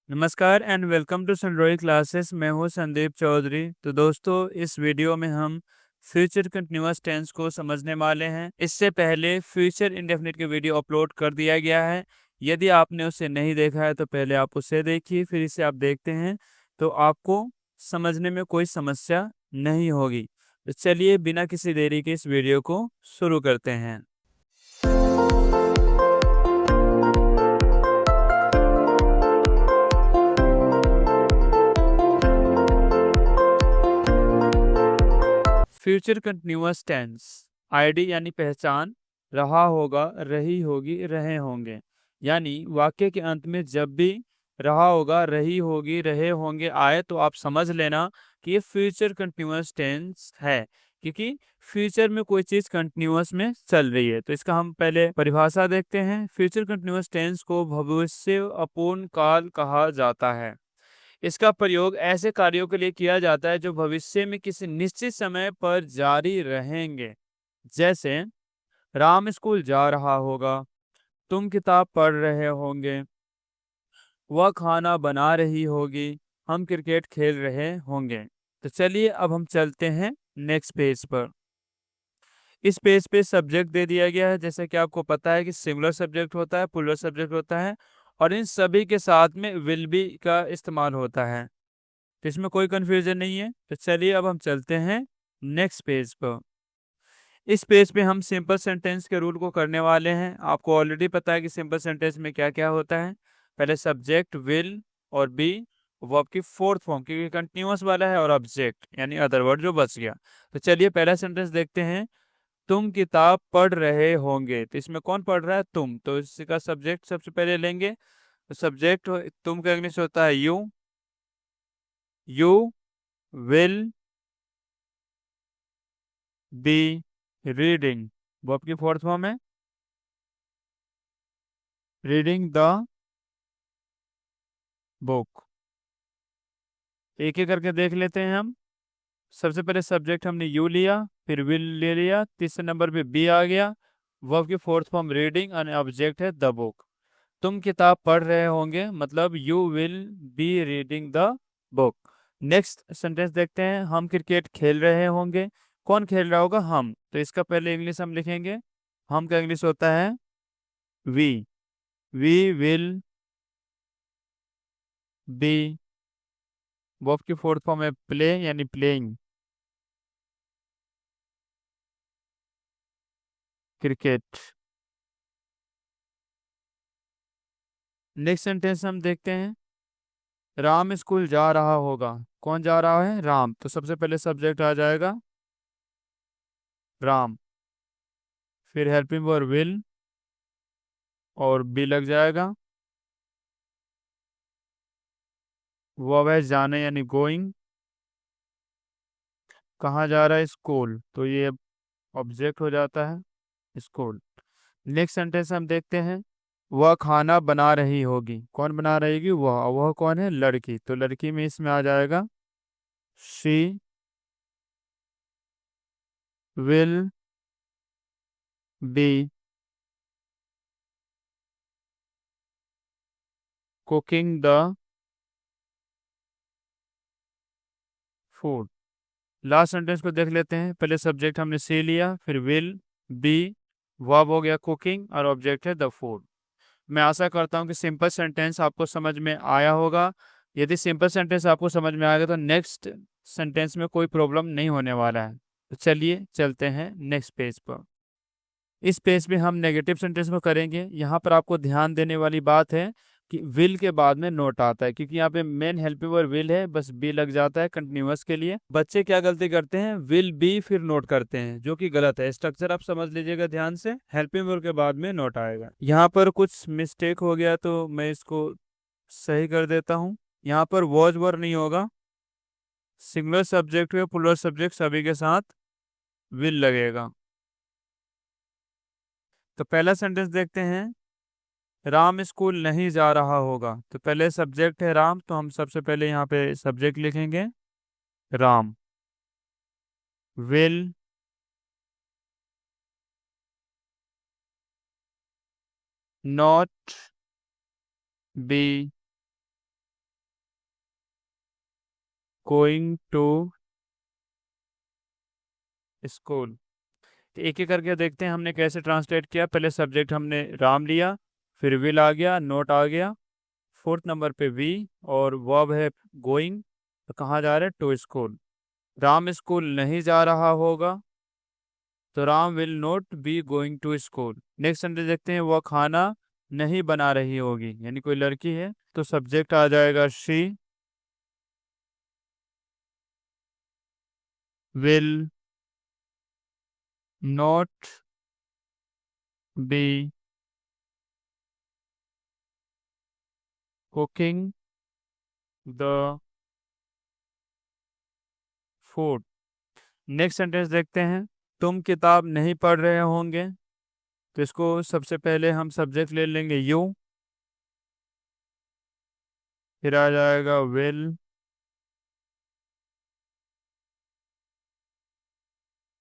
नमस्कार and welcome to सनरोई classes. मैं हूं संदीप चौधरी। तो दोस्तों, इस वीडियो में हम फ्यूचर कंटिन्यूअस टेंस को समझने वाले हैं। इससे पहले फ्यूचर इंडेफिनिट की वीडियो अपलोड कर दिया गया है। यदि आपने उसे नहीं देखा है तो पहले आप उसे देखिए, फिर इसे आप देखते हैं तो आपको समझने में कोई समस्या नहीं होगी। तो चलिए बिना किसी देरी के इस वीडियो को शुरू करते हैं। फ्यूचर कंटिन्यूअस टेंस आईडी यानी पहचान, रहा होगा, रही होगी, रहे होंगे। यानी वाक्य के अंत में जब भी रहा होगा, रही होगी, रहे होंगे आए तो आप समझ लेना कि ये फ्यूचर कंटिन्यूअस टेंस है, क्योंकि फ्यूचर में कोई चीज कंटिन्यूअस में चल रही है। तो इसका हम पहले परिभाषा देखते हैं। फ्यूचर कंटिन्यूअस टेंस को भविष्य अपूर्ण काल कहा जाता है। इसका प्रयोग ऐसे कार्यों के लिए किया जाता है जो भविष्य में किसी निश्चित समय पर जारी रहेंगे। जैसे राम स्कूल जा रहा होगा, तुम किताब पढ़ रहे होंगे, वह खाना बना रही होगी, हम क्रिकेट खेल रहे होंगे। तो चलिए अब हम चलते हैं नेक्स्ट पेज पर। इस पेज पे सब्जेक्ट दे दिया गया है। जैसे कि आपको पता है कि सिंगुलर सब्जेक्ट होता है, प्लूरल सब्जेक्ट होता है, और इन सभी के साथ में विल बी का इस्तेमाल होता है। तो इसमें कोई कंफ्यूजन नहीं है। तो चलिए अब हम चलते हैं नेक्स्ट पेज पर। इस पेज पे हम सिंपल सेंटेंस के रूल को करने वाले हैं। आपको ऑलरेडी पता है कि सिंपल सेंटेंस में क्या क्या होता है। पहले सब्जेक्ट विल और बी, वर्ब की फोर्थ फॉर्म, क्योंकि कंटिन्यूअस वाला है, और ऑब्जेक्ट यानी अदर वर्ड जो बच गया। तो चलिए पहला सेंटेंस देखते हैं। तुम किताब पढ़ रहे होंगे। तो इसमें कौन पढ़ रहा है? तुम। तो इसका सब्जेक्ट सबसे पहले लेंगे। तो सब्जेक्ट तुम का इंग्लिश होता है you. You will be reading, verb की फोर्थ फॉर्म है रीडिंग द बुक। एक एक करके देख लेते हैं हम। सबसे पहले सब्जेक्ट हमने यू लिया, फिर विल ले लिया, तीसरे नंबर पे बी आ गया, वर्ब की फोर्थ फॉर्म रीडिंग, और ऑब्जेक्ट है द बुक। तुम किताब पढ़ रहे होंगे मतलब you will be reading the book. Next sentence देखते हैं। हम क्रिकेट खेल रहे होंगे। कौन खेल रहा होगा? हम। तो इसका पहले इंग्लिश हम लिखेंगे। हम का इंग्लिश होता है we. We will be, verb की फोर्थ फॉर्म है प्ले यानी प्लेइंग क्रिकेट। नेक्स्ट सेंटेंस हम देखते हैं। राम स्कूल जा रहा होगा। कौन जा रहा है? राम। तो सबसे पहले सब्जेक्ट आ जाएगा राम, फिर हेल्पिंग वर्ब विल और बी लग जाएगा। वर्ब है जाने यानी गोइंग। कहाँ जा रहा है? स्कूल। तो ये ऑब्जेक्ट हो जाता है स्कूल। नेक्स्ट सेंटेंस हम देखते हैं। वह खाना बना रही होगी। कौन बना रहेगी? वह कौन है? लड़की। तो लड़की में इसमें आ जाएगा she will be cooking the food. Last sentence को देख लेते हैं। पहले सब्जेक्ट हमने सी लिया, फिर विल बी, वर्ब हो गया कुकिंग, और ऑब्जेक्ट है द फूड। मैं आशा करता हूँ कि सिंपल सेंटेंस आपको समझ में आया होगा। यदि सिंपल सेंटेंस आपको समझ में आएगा तो नेक्स्ट सेंटेंस में कोई प्रॉब्लम नहीं होने वाला है। तो चलिए चलते हैं नेक्स्ट पेज पर। इस पेज पे हम नेगेटिव सेंटेंस में करेंगे। यहाँ पर आपको ध्यान देने वाली बात है कि विल के बाद में नोट आता है, क्योंकि यहाँ पे मेन हेल्पिंग वर्ब विल है, बस बी लग जाता है कंटिन्यूअस के लिए। बच्चे क्या गलती करते हैं? विल बी फिर नोट करते हैं, जो कि गलत है। स्ट्रक्चर आप समझ लीजिएगा ध्यान से। हेल्पिंग वर्ब के बाद में नोट आएगा। यहाँ पर कुछ मिस्टेक हो गया तो मैं इसको सही कर देता हूँ। यहाँ पर वॉज वर नहीं होगा। सिंगुलर सब्जेक्ट या प्लूरल सब्जेक्ट सभी के साथ विल लगेगा। तो पहला सेंटेंस देखते हैं। राम स्कूल नहीं जा रहा होगा। तो पहले सब्जेक्ट है राम, तो हम सबसे पहले यहाँ पे सब्जेक्ट लिखेंगे Ram. Will not be going to school. तो एक एक करके देखते हैं हमने कैसे ट्रांसलेट किया। पहले सब्जेक्ट हमने राम लिया, फिर विल आ गया, नोट आ गया, फोर्थ नंबर पे वी, और वर्ब है गोइंग। तो कहाँ जा रहे हैं? To school. राम स्कूल नहीं जा रहा होगा, तो Ram will not be going to school. Next sentence देखते हैं, वह खाना नहीं बना रही होगी, यानी कोई लड़की है, तो सब्जेक्ट आ जाएगा she will not be cooking the food. Next sentence देखते हैं, तुम किताब नहीं पढ़ रहे होंगे, तो इसको सबसे पहले हम सब्जेक्ट ले लेंगे यू, फिर आ जाएगा will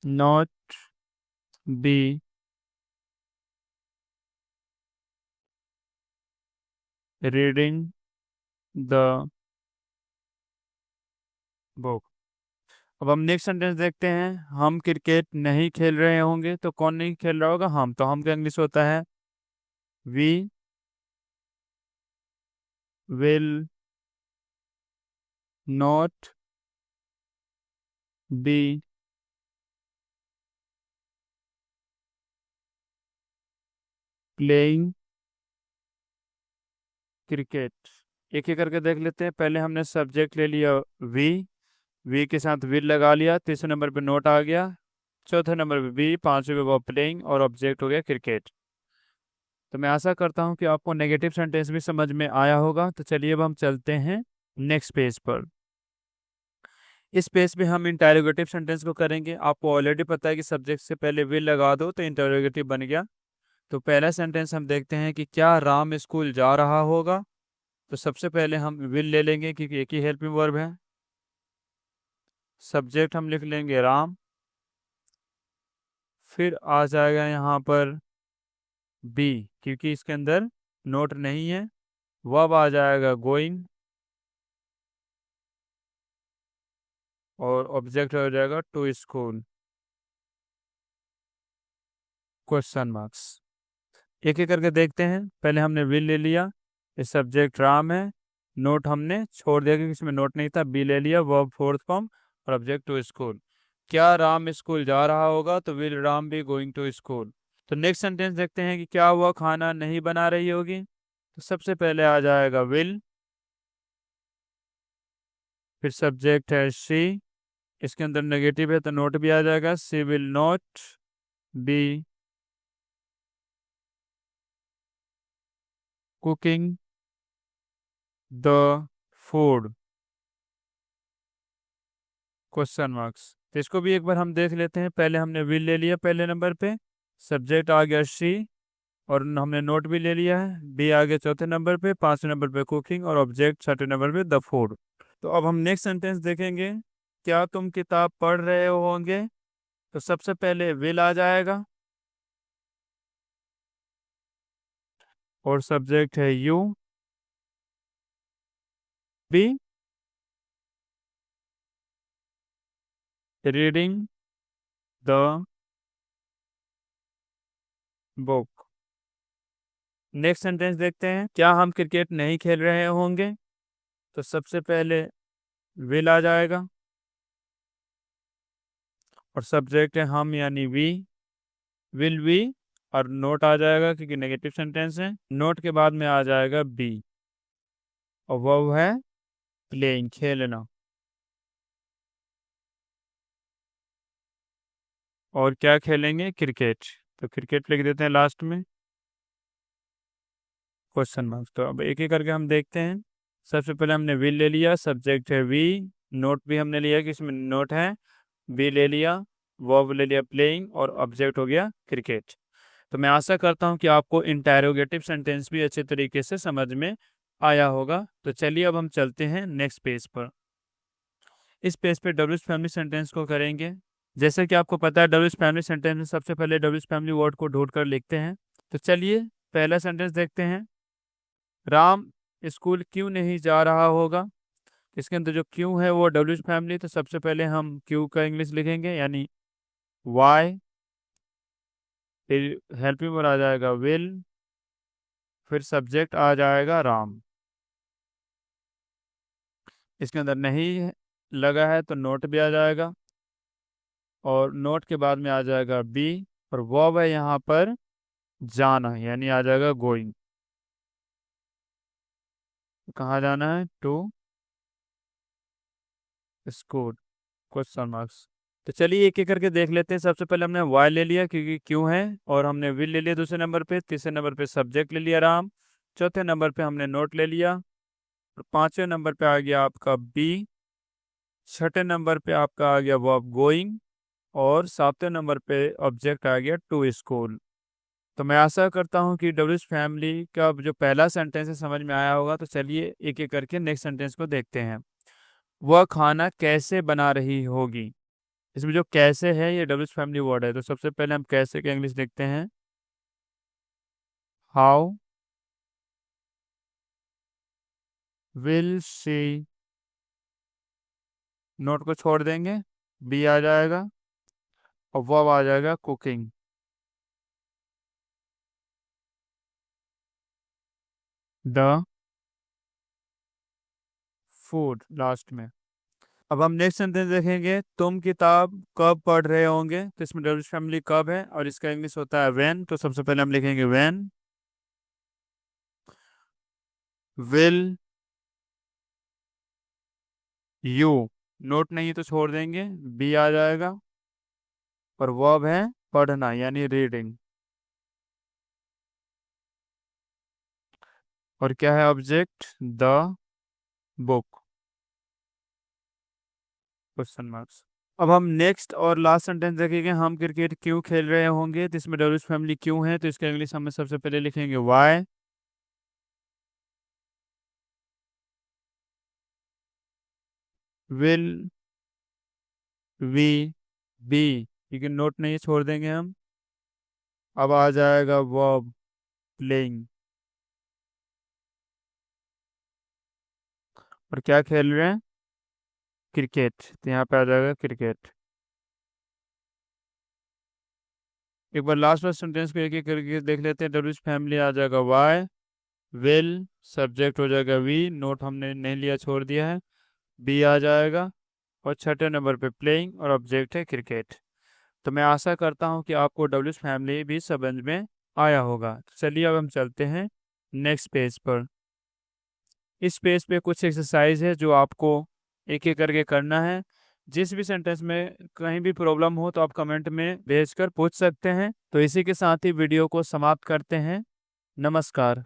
not B reading the book. अब हम नेक्स्ट सेंटेंस देखते हैं, हम क्रिकेट नहीं खेल रहे होंगे, तो कौन नहीं खेल रहा होगा? हम। तो हम का इंग्लिश होता है we will not be playing cricket. एक एक करके देख लेते हैं। पहले हमने सब्जेक्ट ले लिया वी, वी के साथ विल लगा लिया, तीसरे नंबर पे नोट आ गया, चौथे नंबर पे बी, पांचवे पे वो प्लेइंग, और ऑब्जेक्ट हो गया क्रिकेट। तो मैं आशा करता हूँ कि आपको नेगेटिव सेंटेंस भी समझ में आया होगा। तो चलिए अब हम चलते हैं नेक्स्ट पेज पर। इस पेज पे हम इंटरोगेटिव सेंटेंस को करेंगे। आपको ऑलरेडी पता है कि सब्जेक्ट से पहले विल लगा दो तो इंटरोगेटिव बन गया। तो पहला सेंटेंस हम देखते हैं कि क्या राम स्कूल जा रहा होगा। तो सबसे पहले हम विल ले लेंगे क्योंकि एक ही हेल्पिंग वर्ब है। सब्जेक्ट हम लिख लेंगे राम, फिर आ जाएगा यहाँ पर बी, क्योंकि इसके अंदर नोट नहीं है। वर्ब आ जाएगा गोइंग, और ऑब्जेक्ट हो जाएगा टू स्कूल क्वेश्चन मार्क्स। एक एक करके देखते हैं। पहले हमने विल ले लिया, ये सब्जेक्ट राम है, नोट हमने छोड़ दिया क्योंकि इसमें नोट नहीं था, बी ले लिया, वर्ब फोर्थ फॉर्म, और ऑब्जेक्ट टू स्कूल। क्या राम स्कूल जा रहा होगा? तो will Ram be going to school. तो नेक्स्ट सेंटेंस देखते हैं कि क्या वह खाना नहीं बना रही होगी। तो सबसे पहले आ जाएगा विल, फिर सब्जेक्ट है शी, इसके अंदर नेगेटिव है तो नोट भी आ जाएगा, she will not be cooking the food question marks. तो इसको भी एक बार हम देख लेते हैं। पहले हमने विल ले लिया पहले नंबर पे, सब्जेक्ट आ गया शी, और हमने नोट भी ले लिया है, बी आ गया चौथे नंबर पे, पांचवें नंबर पे कुकिंग, और ऑब्जेक्ट छठे नंबर पे द फूड। तो अब हम नेक्स्ट सेंटेंस देखेंगे, क्या तुम किताब पढ़ रहे होंगे। तो सबसे पहले विल आ जाएगा, और सब्जेक्ट है you, be reading the book. Next sentence देखते हैं, क्या हम क्रिकेट नहीं खेल रहे होंगे। तो सबसे पहले विल आ जाएगा, और सब्जेक्ट है हम यानी वी, विल वी, और नोट आ जाएगा क्योंकि नेगेटिव सेंटेंस है, नोट के बाद में आ जाएगा बी, और वो है प्लेइंग खेलना। और क्या खेलेंगे? क्रिकेट। तो क्रिकेट लिख देते हैं लास्ट में क्वेश्चन मार्क्स। तो अब एक एक करके हम देखते हैं। सबसे पहले हमने विल ले लिया, सब्जेक्ट है वी, नोट भी हमने लिया कि इसमें नोट है, बी ले लिया, वर्ब ले लिया प्लेइंग, और ऑब्जेक्ट हो गया क्रिकेट। तो मैं आशा करता हूँ कि आपको इंटरोगेटिव सेंटेंस भी अच्छे तरीके से समझ में आया होगा। तो चलिए अब हम चलते हैं नेक्स्ट पेज पर। इस पेज पे डब्ल्यूज फैमिली सेंटेंस को करेंगे। जैसे कि आपको पता है डब्ल्यूज फैमिली सेंटेंस में सबसे पहले डब्ल्यूज फैमिली वर्ड को ढूंढ कर लिखते हैं। तो चलिए पहला सेंटेंस देखते हैं, राम स्कूल क्यों नहीं जा रहा होगा। इसके अंदर जो क्यू है वो डब्ल्यू फैमिली, तो सबसे पहले हम क्यू का इंग्लिश लिखेंगे, यानी वाई, फिर हेल्पिंग वर्ब आ जाएगा विल, फिर सब्जेक्ट आ जाएगा राम। इसके अंदर नहीं लगा है तो नोट भी आ जाएगा, और नोट के बाद में आ जाएगा बी, और वर्ब है यहाँ पर जाना, यानी आ जाएगा गोइंग। कहाँ जाना है? To school, question marks. तो चलिए एक एक करके देख लेते हैं। सबसे पहले हमने वाई ले लिया क्योंकि क्यों है, और हमने विल ले लिया दूसरे नंबर पे, तीसरे नंबर पे सब्जेक्ट ले लिया राम, चौथे नंबर पे हमने नोट ले लिया, और पांचवें नंबर पे आ गया आपका बी, छठे नंबर पे आपका आ गया वर्ब गोइंग, और सातवें नंबर पे ऑब्जेक्ट आ गया टू स्कूल। तो मैं आशा करता हूँ कि डब्ल्यू फैमिली का जो पहला सेंटेंस है समझ में आया होगा। तो चलिए एक एक करके नेक्स्ट सेंटेंस को देखते हैं। वह खाना कैसे बना रही होगी। इसमें जो कैसे है ये डब्ल्यू फैमिली वर्ड है, तो सबसे पहले हम कैसे के इंग्लिश देखते हैं, हाउ विल शी, नोट को छोड़ देंगे, बी आ जाएगा, और वर्ब आ जाएगा कुकिंग, द फूड लास्ट में। अब हम नेक्स्ट सेंटेंस देखेंगे, तुम किताब कब पढ़ रहे होंगे। तो इसमें डब्ल्यू फैमिली कब है, और इसका इंग्लिश होता है व्हेन। तो सबसे पहले हम लिखेंगे व्हेन विल यू, नोट नहीं तो छोड़ देंगे, बी आ जाएगा, और वर्ब है पढ़ना, यानी रीडिंग, और क्या है object, the book, question marks. अब हम नेक्स्ट और लास्ट सेंटेंस देखेंगे, हम क्रिकेट क्यों खेल रहे होंगे। तो इसमें डब्ल्यू फैमिली क्यों है, तो इसका इंग्लिश हम सबसे पहले लिखेंगे वाई विल वी बी, क्योंकि नोट नहीं छोड़ देंगे हम। अब आ जाएगा वर्ब प्लेइंग, और क्या खेल रहे हैं, क्रिकेट, तो यहाँ पे आ जाएगा क्रिकेट। एक बार लास्ट वाला सेंटेंस को एक एक करके देख लेते हैं। डब्ल्यू फैमिली आ जाएगा वाई विल, सब्जेक्ट हो जाएगा वी, नोट हमने नहीं लिया छोड़ दिया है, बी आ जाएगा, और छठे नंबर पे प्लेइंग, और ऑब्जेक्ट है क्रिकेट। तो मैं आशा करता हूँ कि आपको डब्ल्यू फैमिली भी समझ में आया होगा। तो चलिए अब हम चलते हैं नेक्स्ट पेज पर। इस पेज पे कुछ एक्सरसाइज है जो आपको एक एक करके करना है। जिस भी सेंटेंस में कहीं भी प्रॉब्लम हो तो आप कमेंट में भेजकर पूछ सकते हैं। तो इसी के साथ ही वीडियो को समाप्त करते हैं। नमस्कार।